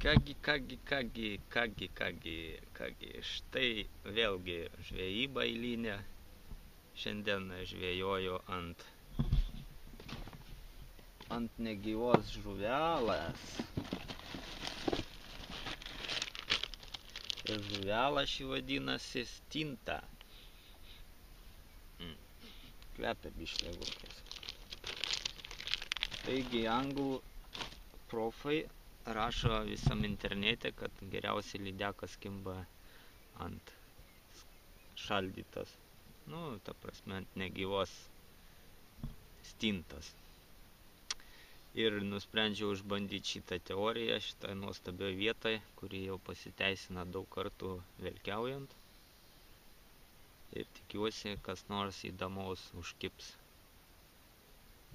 Kągi, štai vėlgi žvejyba eilinė. Šiandien žvejoju ant negyvos žuvelės. Ir žuvelė ši vadinasi stinta. Kvepia biškį agurkais. Taigi anglų profai rašo visam internete, kad geriausiai lydekas kimba ant šaldytos, ta prasme ant negyvos stintos. Ir nusprendžiau išbandyti šitą teoriją šitoje nuostabioje vietoje, kuri jau pasiteisina daug kartų velkiaujant. Ir tikiuosi, kas nors įdomaus užkips.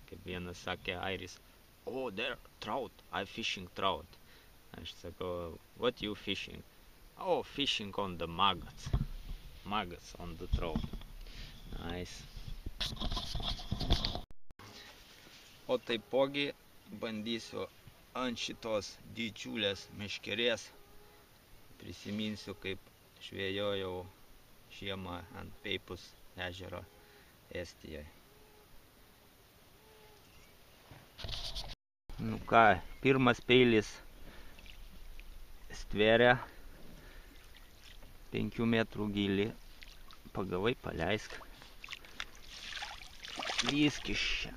Kaip vienas sakė airis, "Oh, there, trout, I'm fishing trout." Aš sakau, "What you fishing?" "Oh, fishing on the maggots. Maggots on the trout." Nice. O taipogi bandysiu ant šitos didžiulės meškerės. Prisiminsiu, kaip žvejojau žiemą ant Peipus ežero Estijoje. Pirmas peilis stveria 5 metrų gylį. Pagavai, paleisk. Lysk iš čia.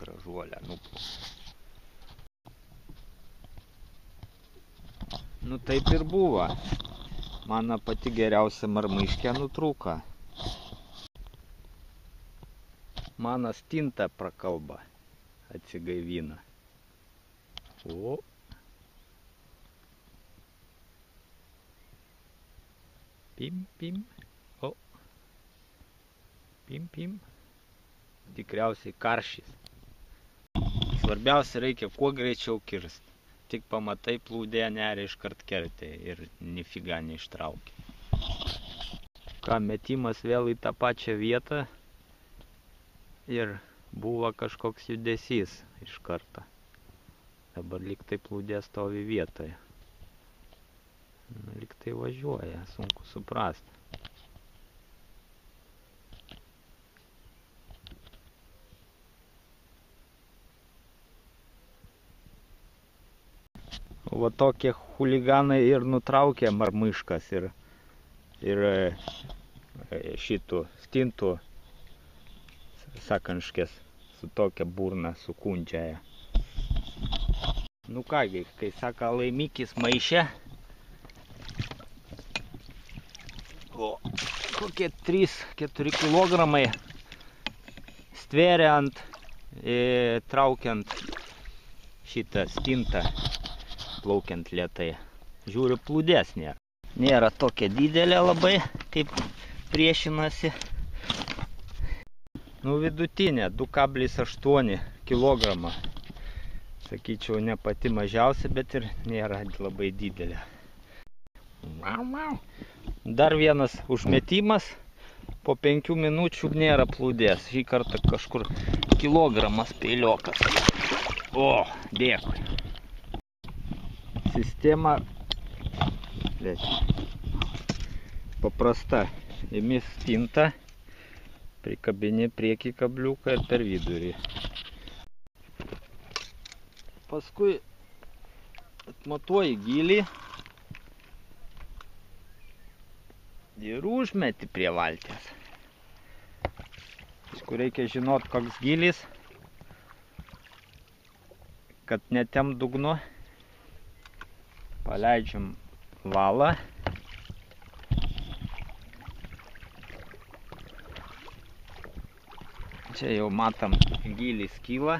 Gražuolė, taip ir buvo. Mano pati geriausia marmaiškė nutrūko. Mano stinta prakalba, atsigaivina. O. Pim, pim. O. Pim, pim. Tikriausiai karšys. Svarbiausia, reikia kuo greičiau kirsti. Tik pamatai plūdė nerį iškart kertė ir nifiga neištraukė. Metimas vėl į tą pačią vietą. Ir buvo kažkoks judesys iš karto. Dabar lyg tai plūdė stovi vietoje. Lyg tai važiuoja, sunku suprasti. Va tokie chuliganai ir nutraukė marmaiškas ir šitų stintų sakanškės su tokia burna sukundžiaja. Kągi, kai saka laimikis maišė, kokie 3-4 kilogramai stveria traukiant šitą stintą, plaukiant lėtai. Žiūriu, plūdės nėra. Nėra tokia didelė labai, kaip priešinasi. Vidutinė, 2,8 kilogramą. Sakyčiau, ne pati mažiausia, bet ir nėra labai didelė. Dar vienas užmetimas, po 5 minučių nėra plūdės. Šį kartą kažkur kilogramas peiliokas. O, dėkui. Sistema paprasta. Imi stintą, prikabini priekį kabliuką ir per vidurį. Paskui atmatuoji gylį ir užmeti prie valties. Paskui reikia žinot, koks gylis, kad netem dugnu. Paleidžiam valą. Čia jau matom, gylis kyla.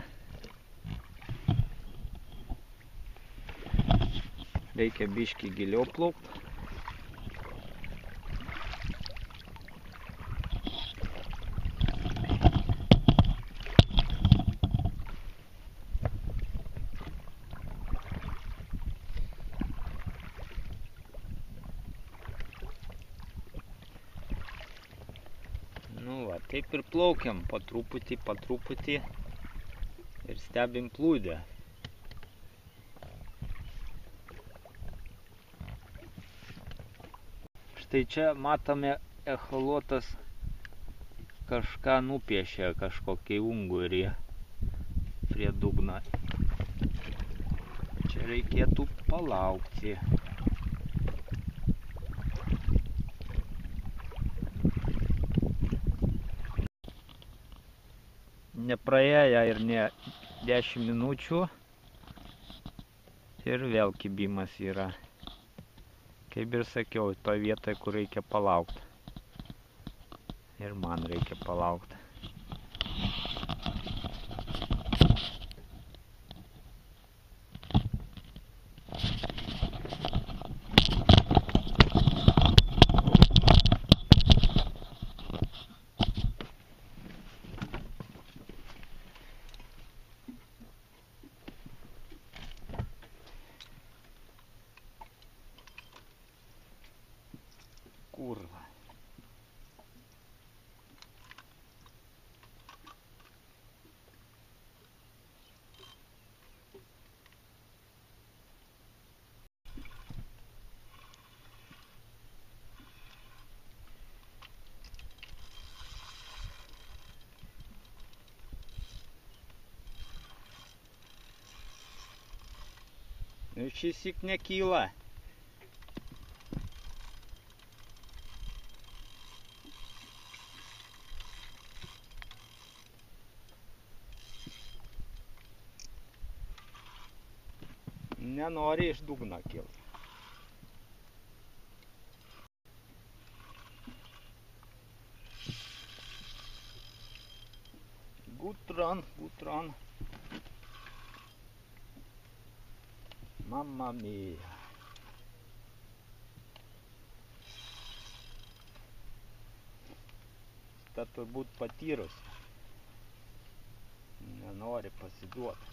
Reikia biškį giliau plaukti. Taip ir plaukiam po truputį ir stebim plūdę. Tai čia matome echolotas kažką nupiešė, kažkokį ungurį prie dugno. Čia reikėtų palaukti. Nepraėję ir ne 10 minučių ir vėl kibimas yra. Kaip ir sakiau, to vietoje, kur reikia palaukti. Ir man reikia palaukti. Kurva. Šįsyk nekyla. Nenori iš dugno kilti. Gutron, gutron. Mamma mia. Ta turbūt patyrus. Nenori pasiduoti.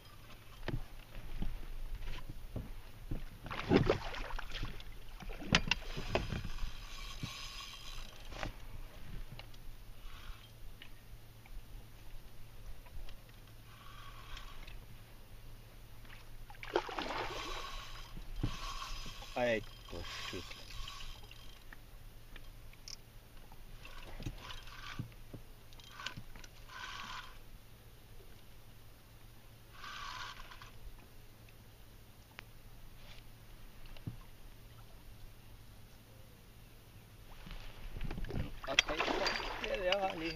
Eik, tu šit. Atai pastelelį.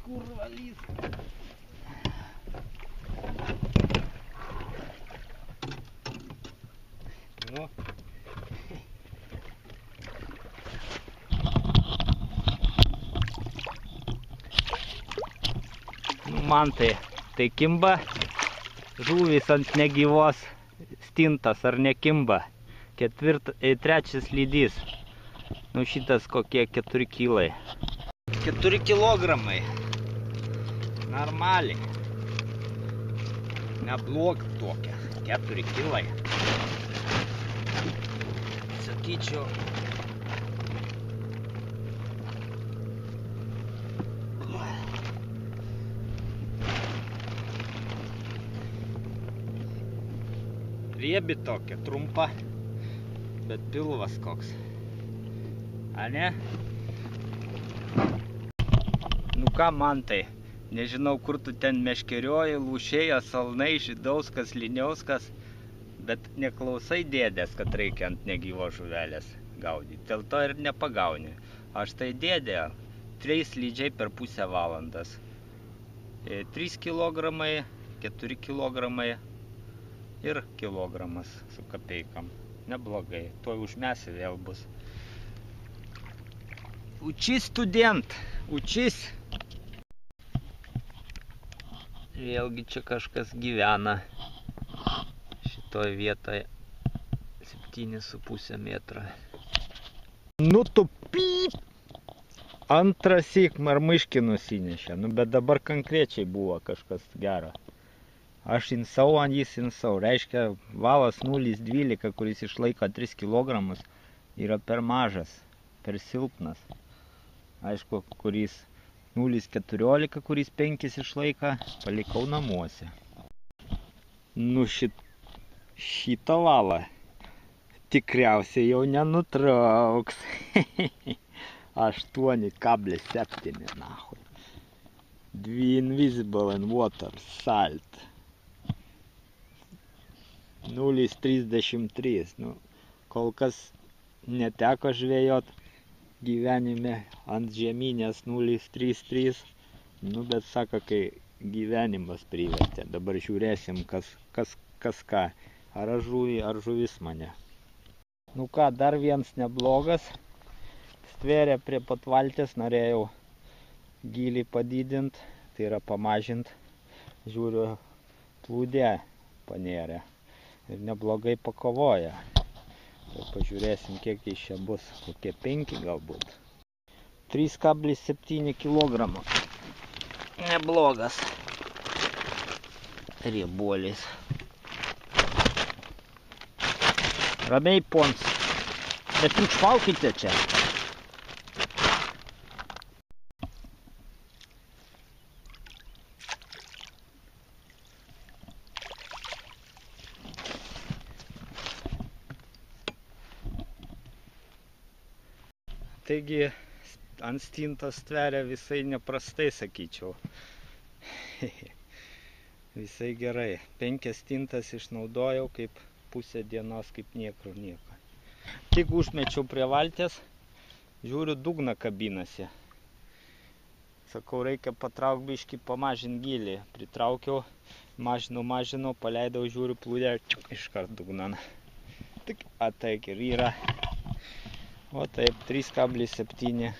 Kurva lys. Nu. Man tai kimba žuvis ant negyvos stintas, ar nekimba. Trečias lydys. Nu šitas kokie 4 kilai. 4 kilogramai. Normaliai. Neblog tokia. 4 kilai. Sakyčiau. Riebi tokia, trumpa. Bet pilvas koks. A ne? Nu ką man tai? Nežinau, kur tu ten meškerioji, lūšėja, salnai, Žydauskas, Liniauskas, bet neklausai dėdės, kad reikia ant negyvo žuvelės gaudyti. Dėl to ir nepagauni. Aš tai dėdė, 3 lydžiai per pusę valandas. 3 kilogramai, 4 kilogramai ir kilogramas su kapeikam. Neblogai. Tuoj užmesi vėl bus. Učys student, učys. Vėlgi čia kažkas gyvena šitoj vietoje 7,5 metrą. Nu tu pyp! Antrąsyk marmiškį nusinešė, nu bet dabar konkrečiai buvo kažkas gero. Aš insau, ant jis insau, reiškia valas 0,12, kuris išlaiko 3 kg, yra per mažas, per silpnas. Aišku, kuris 0,14, kuris 5 išlaiko, palikau namuose. Nu šitą valą tikriausiai jau nenutrauks. 8,7 nahui. 2 invisible and water salt. 0,33. Nu, kol kas neteko žvejot gyvenime ant žeminės 0,33. Nu, bet sako, kai gyvenimas privertė. Dabar žiūrėsim, kas ką. Ar aš žuvį, ar žuvis mane. Nu ką, dar vienas neblogas. Stvėrė prie pat valties, norėjau gylį padidinti, tai yra pamažinti. Žiūriu, plūdė panėrė ir neblogai pakovoja. Tai pažiūrėsim, kiek iš čia bus, kokie 5 galbūt. 3,7 kg. Neblogas riebuolis. Ramiai, pons. Netriukšmaukite čia. Taigi ant stintos stveria visai neprastai, sakyčiau. Visai gerai. 5 stintas išnaudojau kaip pusę dienos, kaip niekur nieko. Tik užmečiau prie valties, žiūriu, dugną kabinasi. Sakau, reikia patraukti biškį, pamažinti gylį. Pritraukiau, mažinau, paleidau, žiūriu, plūdė, iškart dugnan. Tik ataik ir yra. O taip, 3,7.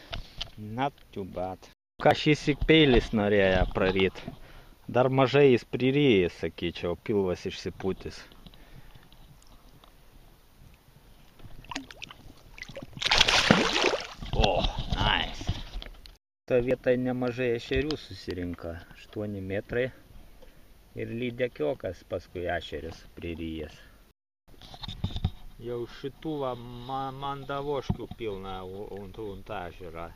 Not too bad. Ką šįsyk peilis norėjo praryt. Dar mažai jis priryjęs, sakyčiau, pilvas išsipūtis. O, nice. Ta vietoj nemažai ešerių susirinko. 8 metrai. Ir lydekiokas paskui ešeris priryjęs. Jau šitų mandavoškių pilna ant ežero.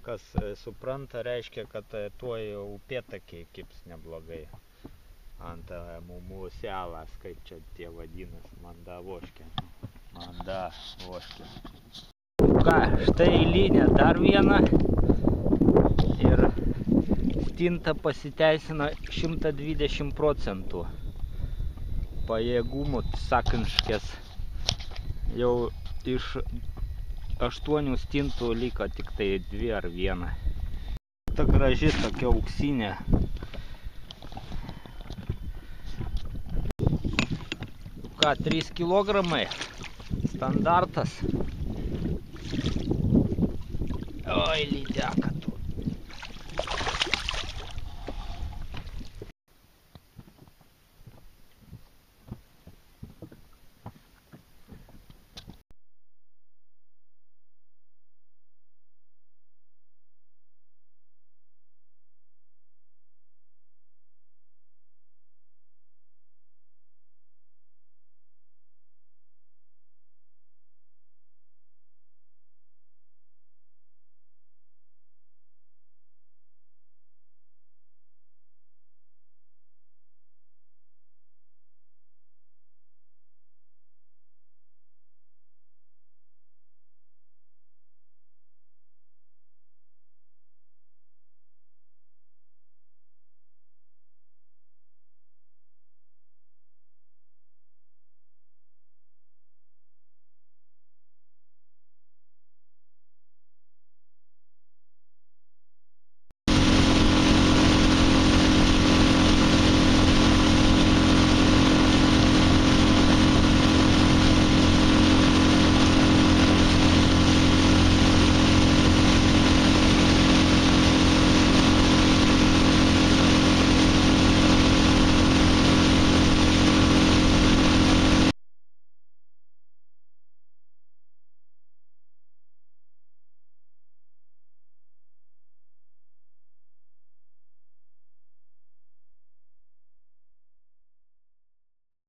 Kas supranta, reiškia, kad tuo upėtakiai kips neblogai. Ant muselas, kaip čia tie vadinas, mandavoškė. Mandavoškė. Ką, štai eilinė dar viena. Ir stinta pasiteisina 120%. Pajėgumų sakanškės. Jau iš 8 stintų liko tik tai 2 ar 1. Ta graži tokia auksinė. Ką, 3 kg? Standartas. Oi, lydeka.